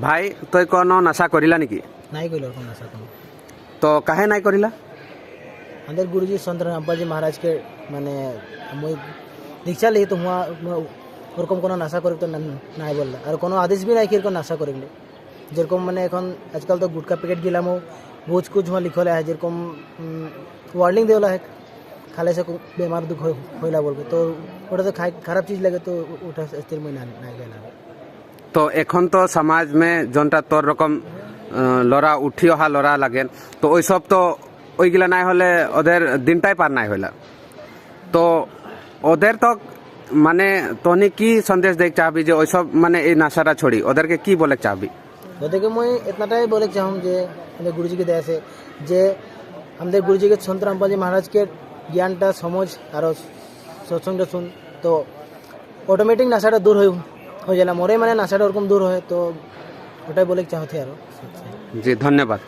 ভাই তুই কোনো নাশা করিলা নাকি? নাই কইল ওরকম আশা কোনো। তো কাহে নাই করিলা? আমাদের গুরুজি সন্ত রামপালজি মহারাজকে মানে মই দীক্ষা লি তো ওরকম কোনো নাশা করি তো নাই বললা, আর কোনো আদেশ বি নাই কি এরকম নাশা করিলে। যেরকম মানে এখন আজকাল তো গুটকা প্যাকেট গিলামও বুঝ কুছ হুয়া লিখলে হয়, যেরকম ওয়ার্নিং দেওয়া হয় খালে সে বেমার দুঃখ হইলা বলবে, তো ওটা তো খারাপ চিজ লাগে, তো ওটা স্थिर মই নাই গেলাম। তো এখন তো সমাজ মে যোনটা তোর রকম লড়া উঠি অহা লড়া লাগেন, তো ওইসব তো ওইগুলা নাই হলে ওদের দিনটাই পার নাই হইলা। তো ওদের তো মানে তনি কি সন্দেশ দেখ চাহবি যে ওইসব মানে এই নাশাটা ছড়ি ওদেরকে কি বলে চাহবি? ওদেরকে মই এতনাটাই বলে চাহুম যে আমাদের গুরুজিকে দেয়া আছে যে আমাদের গুরুজিকে সন্ত রামপালজি মহারাজকে জ্ঞানটা সমঝ আর সৎসঙ্গটা শুন, তো অটোমেটিক নাশাটা দূর হয়ে যায়, মরে মানে নাশাটা ওরকম দূর হয়, তো ওটাই বলে চাহতে আরো। জি ধন্যবাদ।